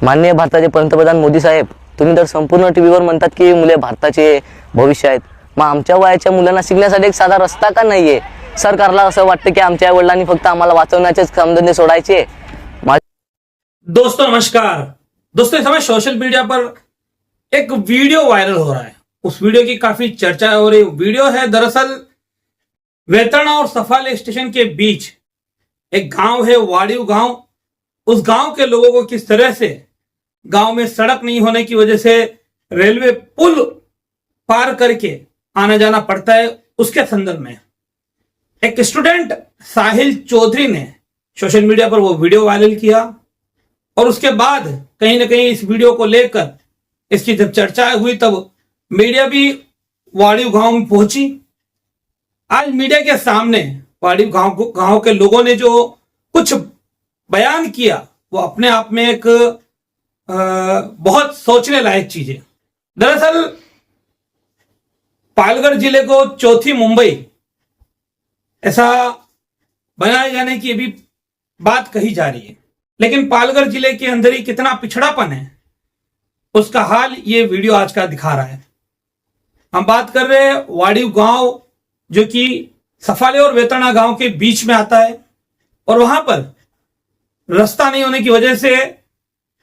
माननीय भारताचे पंतप्रधान मोदी साहेब, तुम्ही तर संपूर्ण टीव्हीवर म्हणतात की मुले भारताचे भविष्य आहेत. मग आमच्या वयाच्या मुलांना शिकण्यासाठी एक साधा रस्ता का नाहीये? सरकारला असं वाटतं की आमच्या आई वडिलांनी फक्त आम्हाला वाचवण्याचेच कामधंदे सोडायचे. दोस्तों नमस्कार। दोस्तों इस समय सोशल मीडिया पर एक वीडियो वायरल हो रहा है। उस वीडियो की काफी चर्चा हो रही। वीडियो है दरअसल वेतरणा और सफाले स्टेशन के बीच एक गांव है, वाड़ीव गांव। उस गांव के लोगों को किस तरह से गांव में सड़क नहीं होने की वजह से रेलवे पुल पार करके आना जाना पड़ता है, उसके संदर्भ में एक स्टूडेंट साहिल चौधरी ने सोशल मीडिया पर वो वीडियो वायरल किया। और उसके बाद कहीं ना कहीं इस वीडियो को लेकर इसकी जब चर्चा हुई तब मीडिया भी वाड़ीव गांव में पहुंची। आज मीडिया के सामने वाड़ीव गांव के लोगों ने जो कुछ बयान किया वो अपने आप में एक बहुत सोचने लायक चीज है। दरअसल पालघर जिले को चौथी मुंबई ऐसा बनाए जाने की अभी बात कही जा रही है, लेकिन पालघर जिले के अंदर ही कितना पिछड़ापन है उसका हाल ये वीडियो आज का दिखा रहा है। हम बात कर रहे हैं वाड़ीव गांव जो कि सफाले और वेतरणा गांव के बीच में आता है, और वहां पर रास्ता नहीं होने की वजह से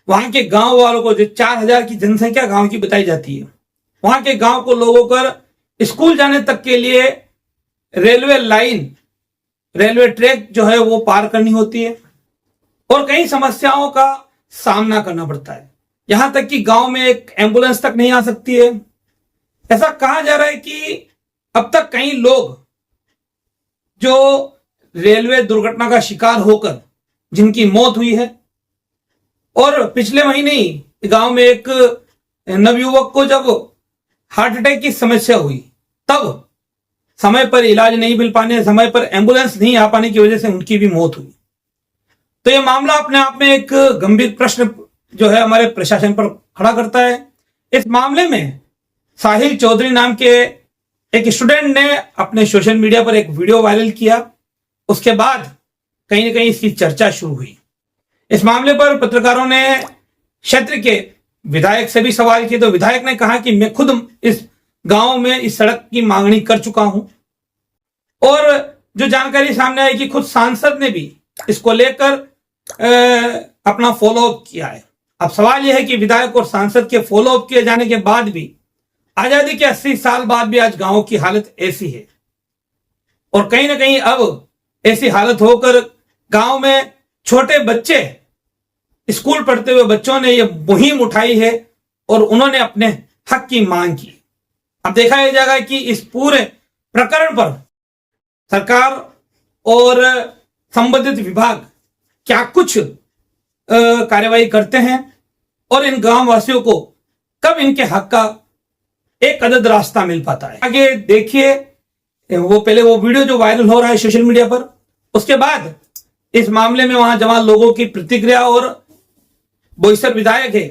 वहां के गांव वालों को, जो 4000 की जनसंख्या गांव की बताई जाती है, वहां के गांव को लोगों को स्कूल जाने तक के लिए रेलवे लाइन, रेलवे ट्रैक जो है वो पार करनी होती है और कई समस्याओं का सामना करना पड़ता है। यहां तक कि गांव में एक एम्बुलेंस तक नहीं आ सकती है। ऐसा कहा जा रहा है कि अब तक कई लोग जो रेलवे दुर्घटना का शिकार होकर जिनकी मौत हुई है, और पिछले महीने ही गांव में एक नवयुवक को जब हार्ट अटैक की समस्या हुई तब समय पर इलाज नहीं मिल पाने, समय पर एम्बुलेंस नहीं आ पाने की वजह से उनकी भी मौत हुई। तो ये मामला अपने आप में एक गंभीर प्रश्न जो है हमारे प्रशासन पर खड़ा करता है। इस मामले में साहिल चौधरी नाम के एक स्टूडेंट ने अपने सोशल मीडिया पर एक वीडियो वायरल किया। उसके बाद कहीं ना कहीं इसकी चर्चा शुरू हुई। इस मामले पर पत्रकारों ने क्षेत्र के विधायक से भी सवाल किए, तो विधायक ने कहा कि मैं खुद इस गांव में इस सड़क की मांगनी कर चुका हूं, और जो जानकारी सामने आई कि खुद सांसद ने भी इसको लेकर अपना फॉलोअप किया है। अब सवाल यह है कि विधायक और सांसद के फॉलोअप किए जाने के बाद भी आजादी के 80 साल बाद भी आज गांव की हालत ऐसी है, और कहीं ना कहीं अब ऐसी हालत होकर गांव में छोटे बच्चे, स्कूल पढ़ते हुए बच्चों ने यह मुहिम उठाई है और उन्होंने अपने हक की मांग की। अब देखा जाएगा कि इस पूरे प्रकरण पर सरकार और संबंधित विभाग क्या कुछ कार्यवाही करते हैं, और इन गांव वासियों को कब इनके हक का एक अदद रास्ता मिल पाता है। आगे देखिए वो पहले वो वीडियो जो वायरल हो रहा है सोशल मीडिया पर, उसके बाद इस मामले में वहां जमा लोगों की प्रतिक्रिया और बोईसर विधायक है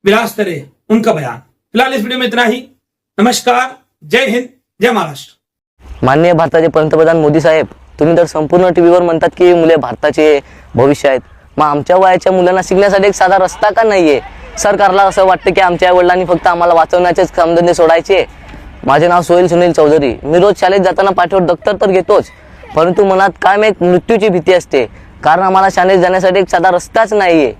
विलास तरे उनका बयान। फिलहाल इस वीडियो में इतना ही। नमस्कार, जय हिंद, जय महाराष्ट्र। माननीय भारताचे पंतप्रधान मोदी साहेब, तुम्ही तर संपूर्ण टीव्हीवर म्हणतात की मुले भारताचे भविष्य आहेत. मग आमच्या वयाच्या मुलांना शिकण्यासाठी एक साधा रस्ता का नाहीये? सरकारला असं वाटतं की आमच्या आई वडिलांनी फक्त आम्हाला वाचवण्याचेच कामधंदे सोडायचे. माझे नाव सोहेल सुनील चौधरी. मी रोज शाळेत जाताना पाठीवर दप्तर तर घेतोच, परंतु मनात कायम एक मृत्यूची भीती असते, कारण आम्हाला शाळेत जाण्यासाठी एक साधा रस्ताच नाहीये.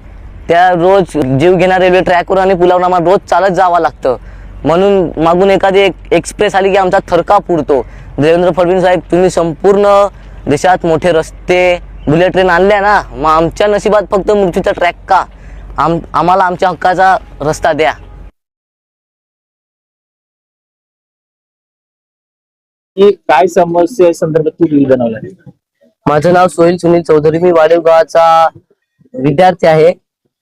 त्या रोज जीव घेणाऱ्या रेल्वे ट्रॅकवर आणि पुलावर आम्हाला रोज चालत जावं लागतं. म्हणून मागून एखादी एक्सप्रेस आली की आमचा थरकाप उडतो. देवेंद्र फडणवीस साहेब, तुम्ही संपूर्ण देशात मोठे रस्ते, बुलेट ट्रेन आणल्या ना, मग आमच्या नशिबात फक्त मृत्यूचा ट्रॅक का? आम्हाला आमच्या हक्काचा रस्ता द्या. काय समस्या संदर्भात तू व्हिडिओ बनवला? माझं नाव सोहेल सुनील चौधरी. मी वाडेव गावाचा विद्यार्थी आहे.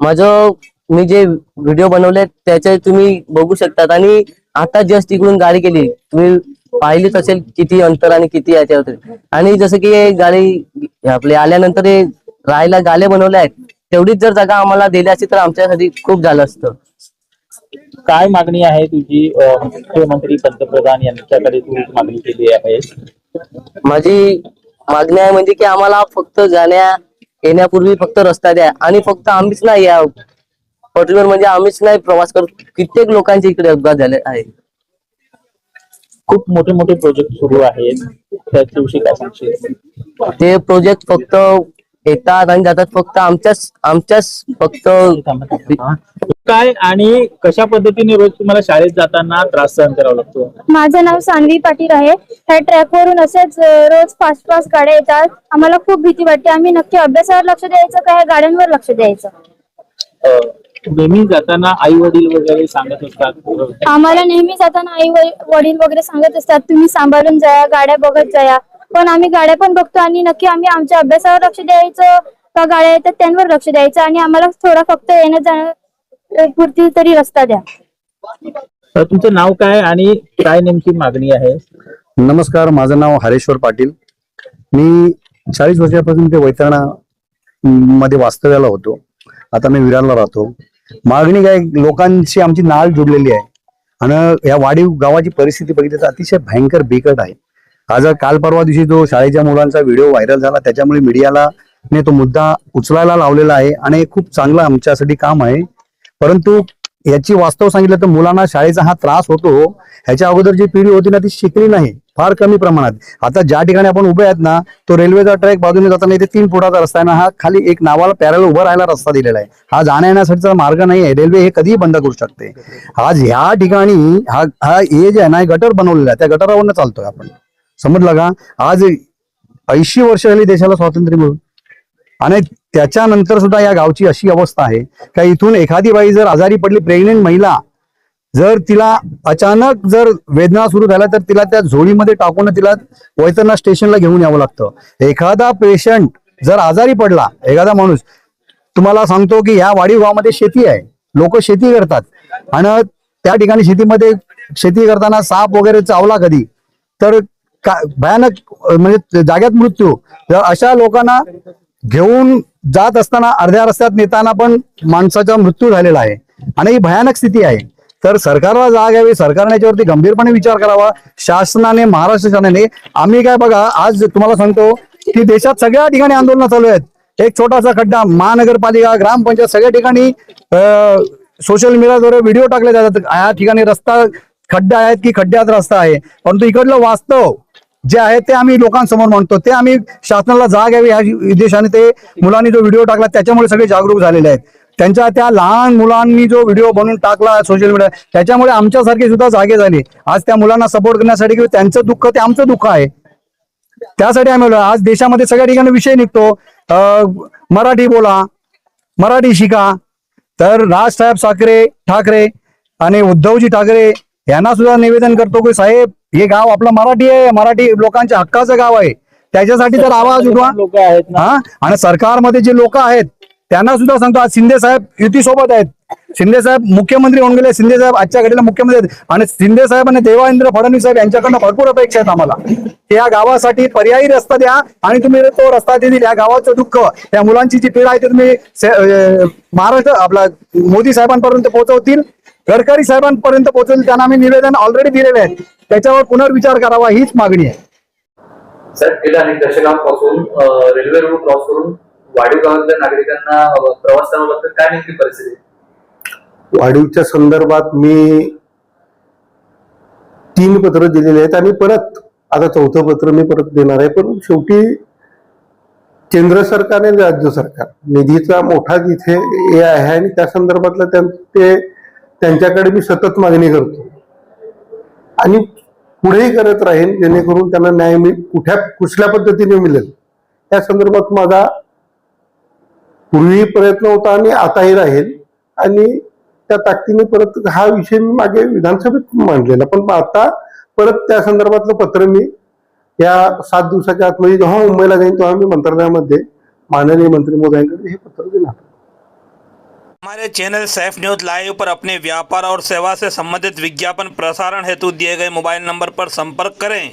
मी जे व्हिडिओ बनवले त्याचे तुम्ही बघू शकतात, आणि आता जस्ट इकडून गाडी गेली, तुम्ही पाहिलीच असेल किती अंतर आणि किती याच्यावर. आणि जसं की गाडी आपले आल्यानंतर राहायला गाले बनवले आहेत, तेवढीच जर जागा आम्हाला दिली असती तर आमच्यासाठी खूप झालं असतं. काय मागणी आहे तुझी मुख्यमंत्री पंतप्रधान यांच्याकडे तू मागणी केली आहे? माझी मागणी आहे म्हणजे की आम्हाला फक्त जाण्या येण्यापूर्वी फक्त रस्ता द्या, आणि फक्त आम्हीच नाही, पर्टिक्युलर म्हणजे आम्हीच नाही प्रवास करत, कित्येक लोकांचे इकडे अपघात झाले आहे. खूप मोठे मोठे प्रोजेक्ट सुरू आहेत, त्याच्याविषयी काय सांगशील? ते प्रोजेक्ट फक्त येतात आणि जातात, फक्त आमच्याच फक्त काय आणि कशा पद्धतीने रोज तुम्हाला शाळेत जाताना त्रास सहन करावा लागतो? माझं नाव सान्वी पाटील आहे. ह्या ट्रॅकवरून असेच रोज फास्ट गाड्या येतात. आम्हाला खूप भीती वाटते. आम्ही नक्की अभ्यासावर लक्ष द्यायचं का ह्या गाड्यांवर लक्ष द्यायचं? नेहमी जाताना आई वडील वगैरे सांगत असतात. आम्हाला नेहमी जाताना आई वडील वगैरे सांगत असतात, तुम्ही सांभाळून जाया, गाड्या बघत जाया. पण आम्ही गाड्या पण बघतो आणि नक्की आम्ही आमच्या अभ्यासावर लक्ष द्यायचं का गाड्या येतात त्यांवर लक्ष द्यायचं, आणि आम्हाला थोडा फक्त येणं जाणं पुरती तरी रस्ता द्या. तुमचं नाव काय आणि काय नेमकी मागणी आहे? नमस्कार, माझं नाव हरेश्वर पाटील. मी 40 वर्षापासून ते वैतरणा मध्ये वास्तव्याला होतो. आता मी विरारला राहतो. मागणी काय, लोकांची आमची नाळ जुडलेली आहे आणि या वाडीव गावाची परिस्थिती बघितली तर अतिशय भयंकर बिकट आहे. आज काल परवा दिवशी जो शाळेच्या मुलांचा व्हिडिओ व्हायरल झाला, त्याच्यामुळे मीडियाला तो मुद्दा उचलायला लावलेला आहे आणि हे खूप चांगलं आमच्यासाठी काम आहे. परंतु याची वास्तव सांगितलं तर मुलांना शाळेचा हा त्रास होतो. ह्याच्या अगोदर जी पिढी होती ना ती शिकली नाही, फार कमी प्रमाणात. आता ज्या ठिकाणी आपण उभे आहेत ना, तो रेल्वेचा ट्रॅक बाजूने जाताना इथे 3 फुटाचा रस्ता आहे ना, हा खाली एक नावाला पॅरल उभं राहायला रस्ता दिलेला आहे. हा जाण्या येण्यासाठीचा मार्ग नाही आहे. रेल्वे हे कधीही बंद करू शकते. आज ह्या ठिकाणी हा हे जे आहे ना, गटर बनवलेला आहे, त्या गटारावरनं चालतोय आपण. समजलं का? आज 80 वर्ष झाली देशाला स्वातंत्र्य मिळून, आणि त्याच्यानंतर सुद्धा या गावची अशी अवस्था आहे का इथून एखादी बाई जर आजारी पडली, प्रेग्नेंट महिला, जर तिला अचानक जर वेदना सुरू झाल्या तर तिला त्या झोळीमध्ये टाकून तिला वैतरणा स्टेशनला घेऊन यावं लागतं. एखादा पेशंट जर आजारी पडला, एखादा माणूस, तुम्हाला सांगतो की ह्या वाडी गावामध्ये शेती आहे, लोक शेती करतात आणि त्या ठिकाणी शेती करताना साप वगैरे चावला कधी तर भयानक म्हणजे जाग्यात मृत्यू. तर अशा लोकांना घेऊन जात असताना अर्ध्या रस्त्यात नेताना पण माणसाचा मृत्यू झालेला आहे आणि ही भयानक स्थिती आहे. तर सरकारला जाग घ्यावी, सरकारने याच्यावरती गंभीरपणे विचार करावा. शासनाने, महाराष्ट्र शासनाने, आम्ही काय बघा, आज तुम्हाला सांगतो की देशात सगळ्या ठिकाणी आंदोलन चालू आहेत. एक छोटासा खड्डा, महानगरपालिका, ग्रामपंचायत, सगळ्या ठिकाणी सोशल मीडियाद्वारे व्हिडिओ टाकले जातात. या ठिकाणी रस्ता खड्डा आहेत की खड्ड्यात रस्ता आहे, परंतु इकडलं वास्तव जे आहे ते आम्ही लोकांसमोर मांडतो. ते आम्ही शासनाला जाग घ्यावी ह्या उद्देशाने ते मुलांनी जो व्हिडिओ टाकला त्याच्यामुळे सगळे जागरूक झालेले आहेत. त्यांच्या त्या लहान मुलांनी जो व्हिडिओ बनवून टाकला सोशल मीडिया, त्याच्यामुळे आमच्यासारखे सुद्धा जागे झाले. आज त्या मुलांना सपोर्ट करण्यासाठी की त्यांचं दुःख ते आमचं दुःख आहे, त्यासाठी आम्ही आज देशामध्ये सगळ्या ठिकाणी विषय निघतो, मराठी बोला, मराठी शिका. तर राजसाहेब ठाकरे आणि उद्धवजी ठाकरे यांना सुद्धा निवेदन करतो की साहेब, हे गाव आपलं मराठी आहे, मराठी लोकांच्या हक्काचं गाव आहे, त्याच्यासाठी तर आवाज उठवा. लोक आहेत ना, आणि सरकारमध्ये जे लोक आहेत त्यांना सुद्धा सांगतो, आज शिंदे साहेब युती सोबत आहेत. शिंदे साहेब मुख्यमंत्री होऊन गेले, शिंदे साहेब आजच्या घडीला मुख्यमंत्री आहेत आणि शिंदे साहेब आणि देवेंद्र फडणवीस साहेब यांच्याकडनं भरपूर अपेक्षा आहेत आम्हाला. या गावासाठी पर्यायी रस्ता द्या आणि तुम्ही तो रस्ता देतील. या गावाचं दुःख, या मुलांची जी पीडा आहे ते तुम्ही महाराष्ट्र आपला मोदी साहेबांपर्यंत पोहोचवतील, गडकरी साहेबांपर्यंत पोहोचवतील. त्यांना आम्ही निवेदन ऑलरेडी दिलेले आहे, त्याच्यावर पुनर्विचार करावा हीच मागणी आहे. सर, गेल्या अनेक दशकांपासून रेल्वे रूळ क्रॉस करून वाडीव गावातल्या नागरिकांना प्रवास करावा लागतो. काय नेमकी परिस्थिती? वाढीवच्या संदर्भात मी 3 पत्र दिलेले आहेत आणि परत आता 4थं पत्र मी परत देणार आहे. पण शेवटी केंद्र सरकार आणि राज्य सरकार निधीचा मोठा तिथे हे आहे आणि त्या संदर्भातलं त्यांच्याकडे मी सतत मागणी करतो आणि पुढेही करत राहीन, जेणेकरून त्यांना न्याय कुठल्या पद्धतीने मिळेल त्या संदर्भात माझा पूर्वी प्रयत्न होता आणि आताही राहील. आणि त्या ताकदीने परत हा विषय मी मागे विधानसभेत मांडलेला, पण आता परत त्या संदर्भातलं पत्र मी या 7 दिवसाच्या आतमध्ये जेव्हा मुंबईला जाईन तेव्हा मी मंत्रालयामध्ये माननीय मंत्री महोदयांकडे हे पत्र देणार. हमारे चैनल सैफ न्यूज लाइव पर अपने व्यापार और सेवा से संबंधित विज्ञापन प्रसारण हेतु दिए गए मोबाइल नंबर पर संपर्क करें.